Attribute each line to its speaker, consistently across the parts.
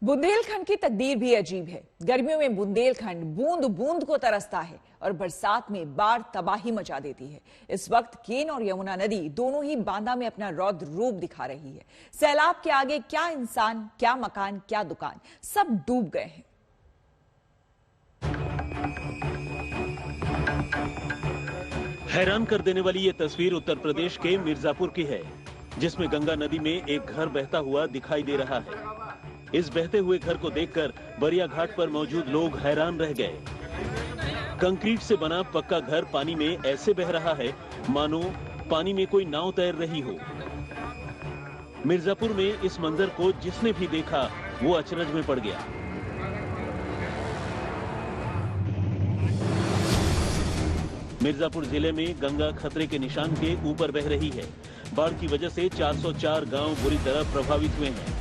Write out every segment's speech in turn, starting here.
Speaker 1: बुंदेलखंड की तकदीर भी अजीब है। गर्मियों में बुंदेलखंड बूंद बूंद को तरसता है और बरसात में बाढ़ तबाही मचा देती है। इस वक्त केन और यमुना नदी दोनों ही बांदा में अपना रौद्र रूप दिखा रही है। सैलाब के आगे क्या इंसान, क्या मकान, क्या दुकान, सब डूब गए हैं।
Speaker 2: हैरान कर देने वाली ये तस्वीर उत्तर प्रदेश के मिर्जापुर की है, जिसमें गंगा नदी में एक घर बहता हुआ दिखाई दे रहा है। इस बहते हुए घर को देखकर बरिया घाट पर मौजूद लोग हैरान रह गए। कंक्रीट से बना पक्का घर पानी में ऐसे बह रहा है मानो पानी में कोई नाव तैर रही हो। मिर्जापुर में इस मंजर को जिसने भी देखा वो अचरज में पड़ गया। मिर्जापुर जिले में गंगा खतरे के निशान के ऊपर बह रही है। बाढ़ की वजह से 404 गांव बुरी तरह प्रभावित हुए हैं।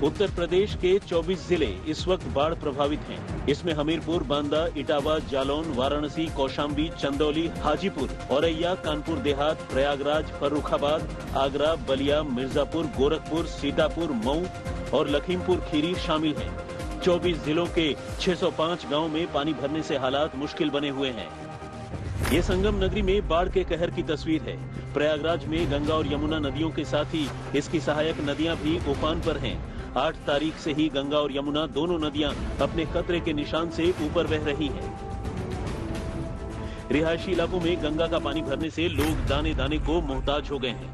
Speaker 2: उत्तर प्रदेश के 24 जिले इस वक्त बाढ़ प्रभावित हैं। इसमें हमीरपुर, बांदा, इटावा, जालौन, वाराणसी, कौशाम्बी, चंदौली, हाजीपुर, औरैया, कानपुर देहात, प्रयागराज, फर्रुखाबाद, आगरा, बलिया, मिर्जापुर, गोरखपुर, सीतापुर, मऊ और लखीमपुर खीरी शामिल हैं। 24 जिलों के 605 गाँव में पानी भरने से हालात मुश्किल बने हुए हैं। ये संगम नगरी में बाढ़ के कहर की तस्वीर है। प्रयागराज में गंगा और यमुना नदियों के साथ ही इसकी सहायक नदियां भी उफान पर हैं। 8 तारीख से ही गंगा और यमुना दोनों नदियां अपने खतरे के निशान से ऊपर बह रही हैं। रिहायशी इलाकों में गंगा का पानी भरने से लोग दाने दाने को मोहताज हो गए हैं।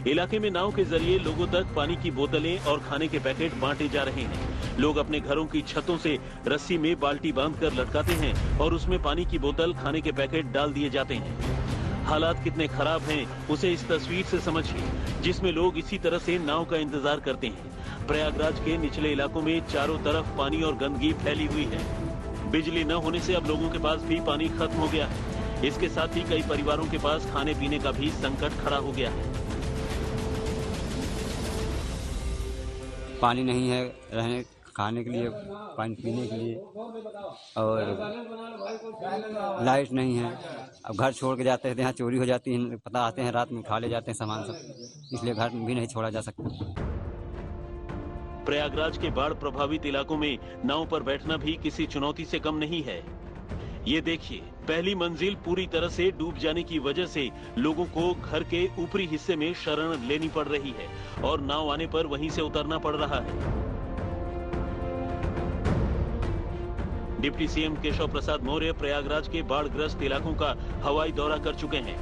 Speaker 2: इलाके में नाव के जरिए लोगों तक पानी की बोतलें और खाने के पैकेट बांटे जा रहे हैं। लोग अपने घरों की छतों से रस्सी में बाल्टी बांधकर लटकाते हैं और उसमें पानी की बोतल, खाने के पैकेट डाल दिए जाते हैं। हालात कितने खराब हैं उसे इस तस्वीर से समझिए, जिसमें लोग इसी तरह से नाव का इंतजार करते हैं। प्रयागराज के निचले इलाकों में चारों तरफ पानी और गंदगी फैली हुई है। बिजली न होने से अब लोगों के पास भी पानी खत्म हो गया है। इसके साथ ही कई परिवारों के पास खाने पीने का भी संकट खड़ा हो गया है।
Speaker 3: पानी नहीं है रहने खाने के लिए, पानी पीने के लिए, और लाइट नहीं है। अब घर छोड़ के जाते हैं तो यहाँ चोरी हो जाती है, पता आते हैं रात में उठा ले जाते हैं सामान सब, इसलिए घर भी नहीं छोड़ा जा सकता।
Speaker 2: प्रयागराज के बाढ़ प्रभावित इलाकों में नाव पर बैठना भी किसी चुनौती से कम नहीं है। ये देखिए, पहली मंजिल पूरी तरह से डूब जाने की वजह से लोगों को घर के ऊपरी हिस्से में शरण लेनी पड़ रही है और नाव आने पर वहीं से उतरना पड़ रहा है। डिप्टी सीएम केशव प्रसाद मौर्य प्रयागराज के बाढ़ग्रस्त इलाकों का हवाई दौरा कर चुके हैं।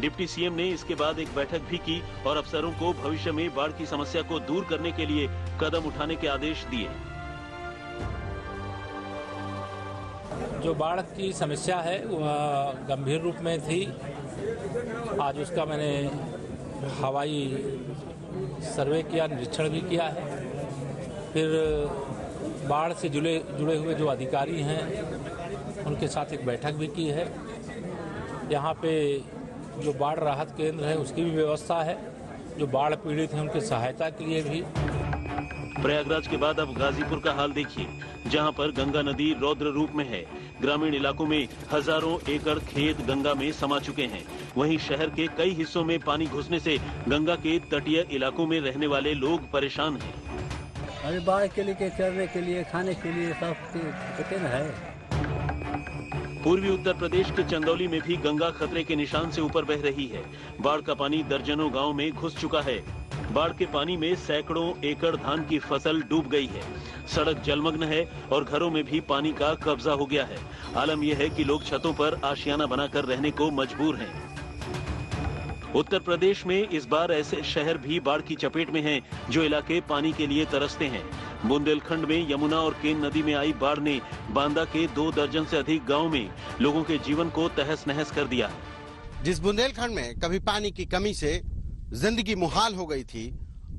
Speaker 2: डिप्टी सीएम ने इसके बाद एक बैठक भी की और अफसरों को भविष्य में बाढ़ की समस्या को दूर करने के लिए कदम उठाने के आदेश दिए।
Speaker 4: जो बाढ़ की समस्या है वह गंभीर रूप में थी। आज उसका मैंने हवाई सर्वे किया, निरीक्षण भी किया है। फिर बाढ़ से जुड़े हुए जो अधिकारी हैं उनके साथ एक बैठक भी की है। यहाँ पे जो बाढ़ राहत केंद्र है उसकी भी व्यवस्था है। जो बाढ़ पीड़ित हैं उनकी सहायता के लिए भी।
Speaker 2: प्रयागराज के बाद अब गाजीपुर का हाल देखिए, जहां पर गंगा नदी रौद्र रूप में है। ग्रामीण इलाकों में हजारों एकड़ खेत गंगा में समा चुके हैं। वहीं शहर के कई हिस्सों में पानी घुसने से गंगा के तटीय इलाकों में रहने वाले लोग परेशान हैं।
Speaker 5: अरे बाढ़ के लिए, चरने के लिए, खाने के लिए सब कठिन है।
Speaker 2: पूर्वी उत्तर प्रदेश के चंदौली में भी गंगा खतरे के निशान से ऊपर बह रही है। बाढ़ का पानी दर्जनों गांव में घुस चुका है। बाढ़ के पानी में सैकड़ों एकड़ धान की फसल डूब गई है। सड़क जलमग्न है और घरों में भी पानी का कब्जा हो गया है। आलम यह है कि लोग छतों पर आशियाना बनाकर रहने को मजबूर हैं। उत्तर प्रदेश में इस बार ऐसे शहर भी बाढ़ की चपेट में हैं, जो इलाके पानी के लिए तरसते हैं। बुंदेलखंड में यमुना और केन नदी में आई बाढ़ ने बांदा के 2 दर्जन से अधिक गांव में लोगों के जीवन को तहस नहस कर दिया।
Speaker 6: जिस बुंदेलखंड में कभी पानी की कमी से जिंदगी मुहाल हो गई थी,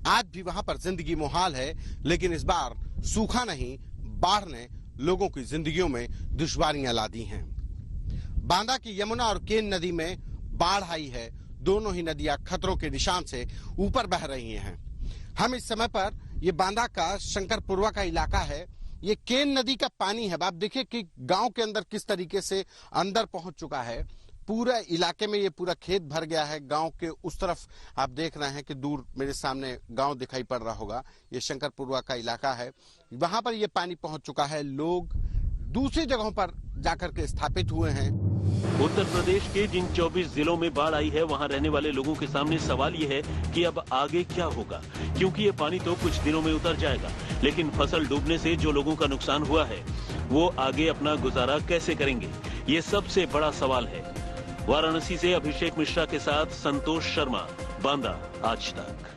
Speaker 6: आज भी वहां पर जिंदगी मुहाल है। लेकिन इस बार सूखा नहीं, बाढ़ ने लोगों की जिंदगियों में दुश्वारियां ला दी हैं। बांदा की यमुना और केन नदी में बाढ़ आई है। दोनों ही नदियां खतरों के निशान से ऊपर बह रही हैं। हम इस समय पर ये बांदा का शंकरपुरवा का इलाका है। ये केन नदी का पानी है। आप देखिए कि गांव के अंदर किस तरीके से अंदर पहुंच चुका है। पूरा इलाके में ये पूरा खेत भर गया है। गांव के उस तरफ आप देख रहे हैं कि दूर मेरे सामने गांव दिखाई पड़ रहा होगा, ये शंकरपुरवा का इलाका है। वहां पर ये पानी पहुंच चुका है, लोग दूसरी जगहों पर जाकर के स्थापित हुए हैं।
Speaker 2: उत्तर प्रदेश के जिन 24 जिलों में बाढ़ आई है, वहां रहने वाले लोगों के सामने सवाल ये है कि अब आगे क्या होगा, क्योंकि ये पानी तो कुछ दिनों में उतर जाएगा, लेकिन फसल डूबने से जो लोगों का नुकसान हुआ है वो आगे अपना गुजारा कैसे करेंगे, ये सबसे बड़ा सवाल है। वाराणसी से अभिषेक मिश्रा के साथ संतोष शर्मा, बांदा आज तक।